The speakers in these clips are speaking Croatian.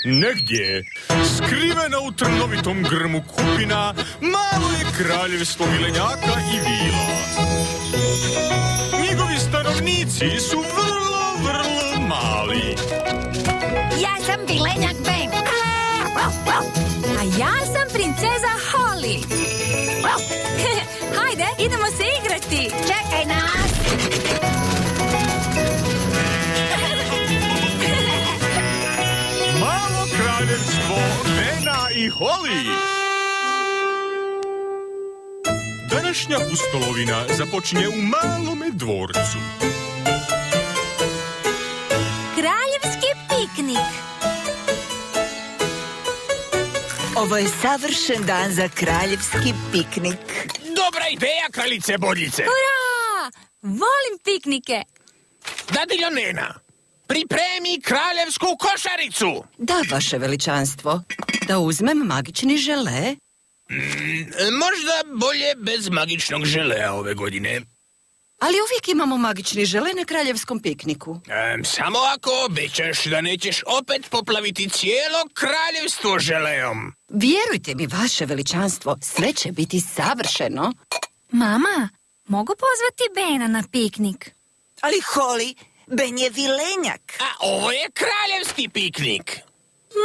Negdje, skrivena u trnovitom grmu kupina, malo je kraljevstvo vilenjaka i vila. Njegovi stanovnici su vrlo mali. Ja sam vilenjak Ben. A ja sam princeza Holly. Hajde, idemo se igrati. Čekaj nas. Malo kraljevstvo Bena i Holly. Današnja pustolovina započinje u malome dvorcu. Kraljevski piknik. Ovo je savršen dan za kraljevski piknik. Dobra ideja, kraljice Bodljice. Ura! Volim piknike. Dadiljo Nena, pripremi kraljevsku košaricu. Da, vaše veličanstvo. Da uzmem magični žele? Možda bolje bez magičnog želea ove godine. Ali uvijek imamo magični žele na kraljevskom pikniku. Samo ako obećaš da nećeš opet poplaviti cijelo kraljevstvo želeom. Vjerujte mi, vaše veličanstvo, sve će biti savršeno. Mama, mogu pozvati Bena na piknik? Ali Holly, Ben je vilenjak. A ovo je kraljevski piknik.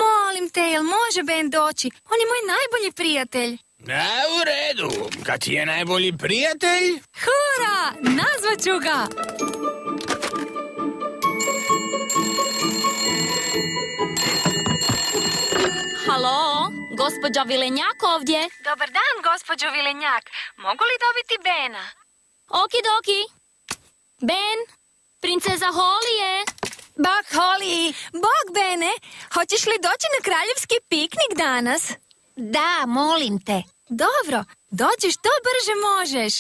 Molim te, jel može Ben doći? On je moj najbolji prijatelj. U redu, kad ti je najbolji prijatelj? Hura, nazvat ću ga. Halo, gospođa Vilenjak ovdje. Dobar dan, gospođo Vilenjak. Mogu li dobiti Bena? Okidoki. Ben, princeza Holly je. Bog, Holly. Bog, Bene. Hoćeš li doći na kraljevski piknik danas? Da, molim te. Dobro, dođi što brže možeš.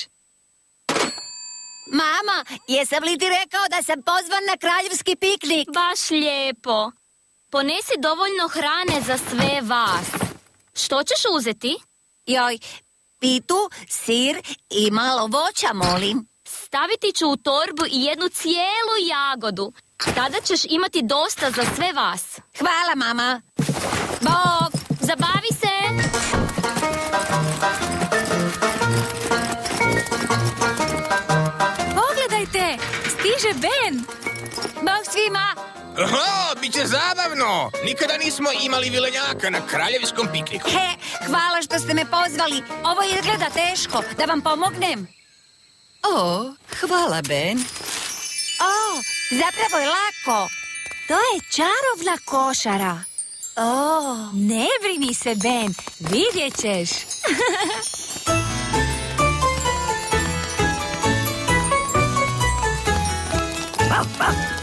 Mama, jesam li ti rekao da sam pozvan na kraljevski piknik? Baš lijepo. Ponesi dovoljno hrane za sve vas. Što ćeš uzeti? Joj, pitu, sir i malo voća, molim. Staviti ću u torbu i jednu cijelu jagodu. Tada ćeš imati dosta za sve vas. Hvala, mama. Bog, zabavi se! Pogledajte, stiže Ben. Bog svima. Oho, bit će zabavno. Nikada nismo imali vilenjaka na kraljevskom pikniku. Hvala što ste me pozvali. Ovo izgleda teško. Da vam pomognem? O, hvala, Ben. Zapravo je lako. To je čarobna košara. Ne brini se, Ben. Vidjet ćeš.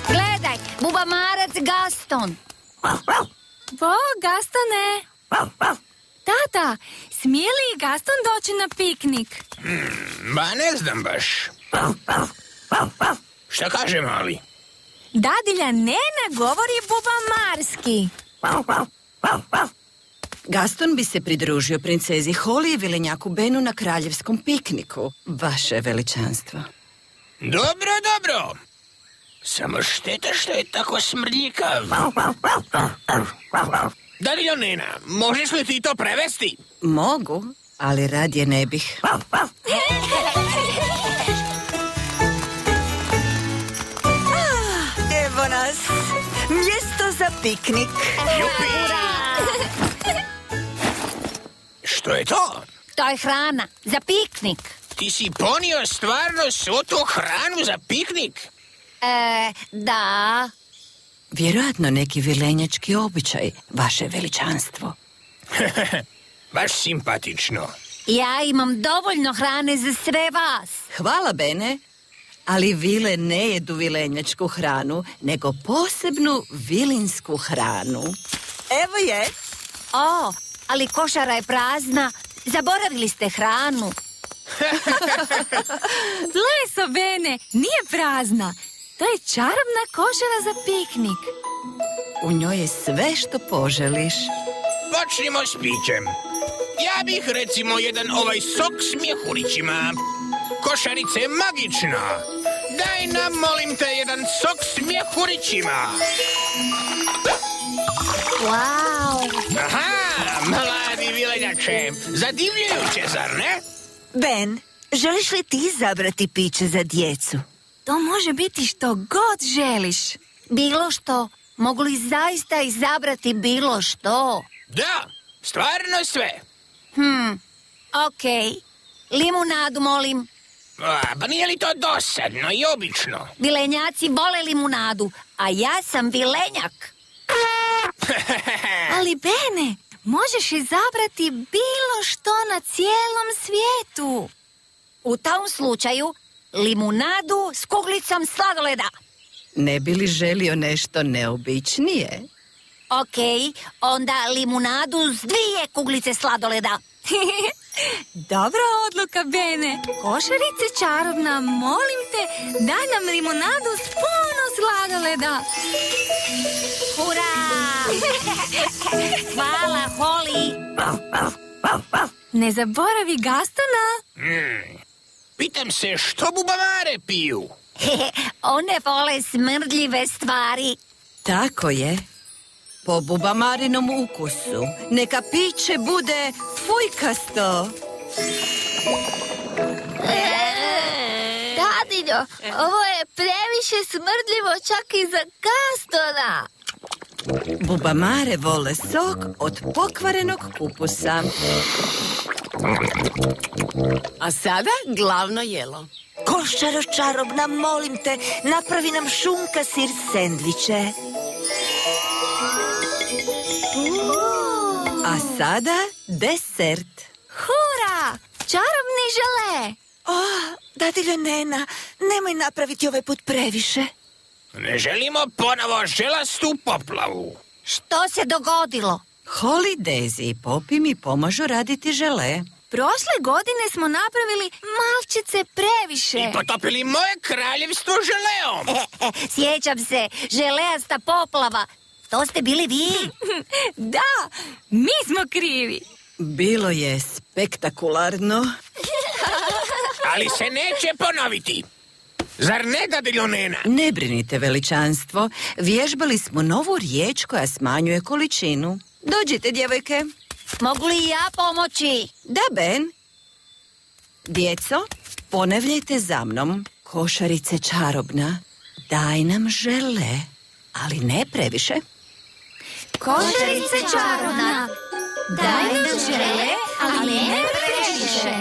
Gledaj, bubamarac Gaston. Gastone. Tata, smije li Gaston doći na piknik? Ba ne znam baš. Šta kaže mali? Dadilja Nena govori bubamarski. Gaston bi se pridružio princezi Holly i vilenjaku Benu na kraljevskom pikniku, vaše veličanstvo. Dobro. Samo šteta što je tako smrdljikav. Dadiljo Nena, možeš li ti to prevesti? Mogu, ali radije ne bih. Evo nas, mjesto za piknik. Jupi! Što je to? To je hrana za piknik. Ti si ponio stvarno svu tu hranu za piknik? Da. Vjerojatno neki vilenjački običaj, vaše veličanstvo. Baš simpatično. Ja imam dovoljno hrane za sve vas. Hvala, Bene, ali vile ne jedu vilenjačku hranu, nego posebnu vilinsku hranu. Evo je. Ali košara je prazna. Zaboravili ste hranu. Leso, Bene, nije prazna. To je čarobna košara za piknik. U njoj je sve što poželiš. Počnimo s pićem. Ja bih recimo jedan ovaj sok s mjehurićima. Košarica je magična. Daj nam, molim te, jedan sok s mjehurićima. Wow! Aha, mladi vilenjače, zadivljujuće, zar ne? Ben, želiš li ti izabrati piće za djecu? To može biti što god želiš. Bilo što. Mogu li zaista izabrati bilo što? Da, stvarno sve. Okej. Limunadu, molim. Pa nije li to dosadno i obično? Vilenjaci vole limunadu, a ja sam vilenjak. Ali Bene, možeš izabrati bilo što na cijelom svijetu. U tom slučaju, limunadu s kuglicom sladoleda. Ne bi li želio nešto neobičnije? Okej, onda limunadu s 2 kuglice sladoleda. Dobra odluka, Bene. Košarice čarobna, molim te, daj nam limunadu s puno sladoleda. Hurra! Hvala, Holly. Ne zaboravi Gastona. Pitam se što bubamare piju? One vole smrdljive stvari. Tako je. Po bubamarinom ukusu. Neka piće bude fujkasto. Dadiljo, ovo je previše smrdljivo čak i za Gastona. Bubamare vole sok od pokvarenog kupusa. A sada glavno jelo. Košaro čarobna, molim te, napravi nam šunka sir sendviče. A sada desert. Hura! Čarobni žele! Dadilja Nena, nemoj napraviti ovaj put previše. Ne želimo ponovo želastu poplavu. Što se dogodilo? Holly, Daisy i Poppy mi pomažu raditi žele. Prošle godine smo napravili malčice previše. I potopili moje kraljevstvo želeom. Sjećam se, želeasta poplava. To ste bili vi? Da, mi smo krivi. Bilo je spektakularno. Ali se neće ponoviti. Zar ne, dadiljo Nena? Ne brinite, veličanstvo. Vježbali smo novu riječ koja smanjuje količinu. Dođite, djevojke. Mogu li ja pomoći? Da, Ben. Djeco, ponavljajte za mnom. Košarice čarobna, daj nam žele, ali ne previše. Košarice čarobna, daj nam žele, ali ne previše.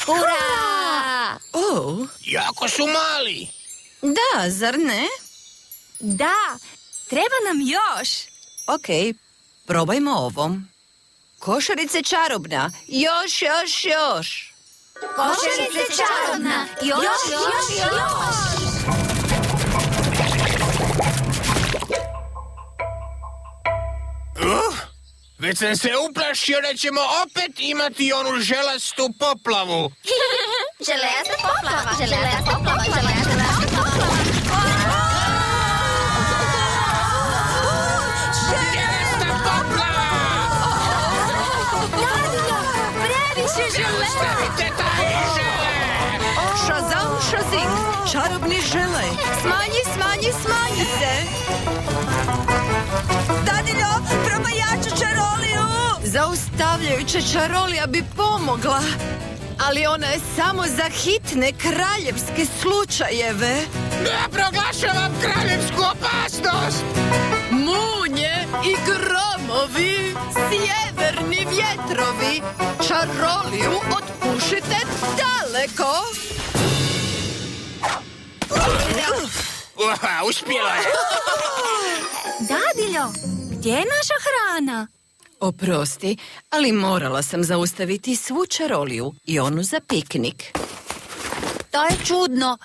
Hurra! O, Jako su mali. da, zar ne? Da, treba nam još. Okej, probajmo ovom. Košarice čarobna, još. Košarice čarobna, još. Već sam se uplašio da ćemo opet imati onu želastu poplavu. Želeasta poplava, želeasta poplava, želeasta poplava. Želesta poplava! Previše žele. Stavite taj žele! Shazam, shazing, čarobni žele. Smanji se. Dadiljo, probaj jaču čaroliju! Zaustavljajuća čarolija bi pomogla, ali ona je samo za hitne kraljevske slučajeve. Ja proglašavam kraljevsku opasnost! Munje i gromovi, sjeverni vjetrovi, čaroliju otpušite daleko. Uspjela je! Dadiljo, gdje je naša hrana? Oprosti, ali morala sam zaustaviti svu čaroliju i onu za piknik. To je čudno.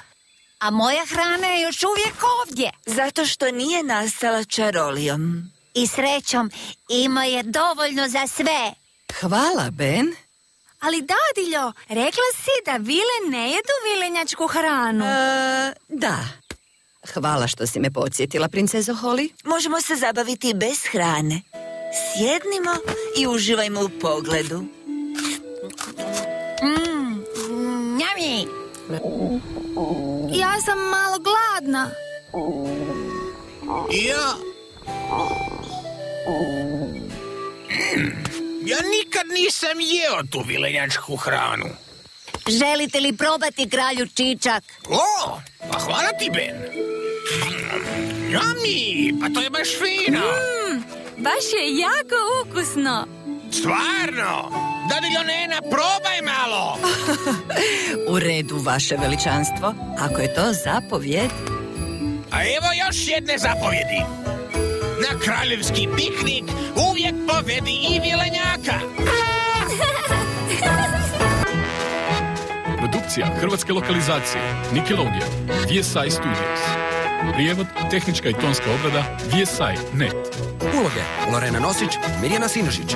A moja hrana je još uvijek ovdje. Zato što nije nastala čarolijom. I srećom, ima je dovoljno za sve. Hvala, Ben. Ali Dadiljo, rekla si da vile ne jedu vilenjačku hranu. Da. Hvala što si me podsjetila, princezo Holly. Možemo se zabaviti bez hrane. Sjednimo i uživajmo u pogledu. Njami! Ja sam malo gladna. Ja nikad nisam jeo tu vilenjačku hranu. Želite li probati, kralju Čičak? O, pa hvala ti, Ben. Jami, pa to je baš fino. Baš je jako ukusno. Stvarno? Dadiljo Nena, probaj malo. U redu, vaše veličanstvo, ako je to zapovjed. A evo još jedne zapovjedi. Na kraljevski piknik uvijek povedi i vilenjaka. Produkcija hrvatske lokalizacije Nickelodeon, VSI Studios. Prijevod, tehnička i tonska obrada VSI.net. Uloge: Lorena Nosić, Mirjana Sinušić.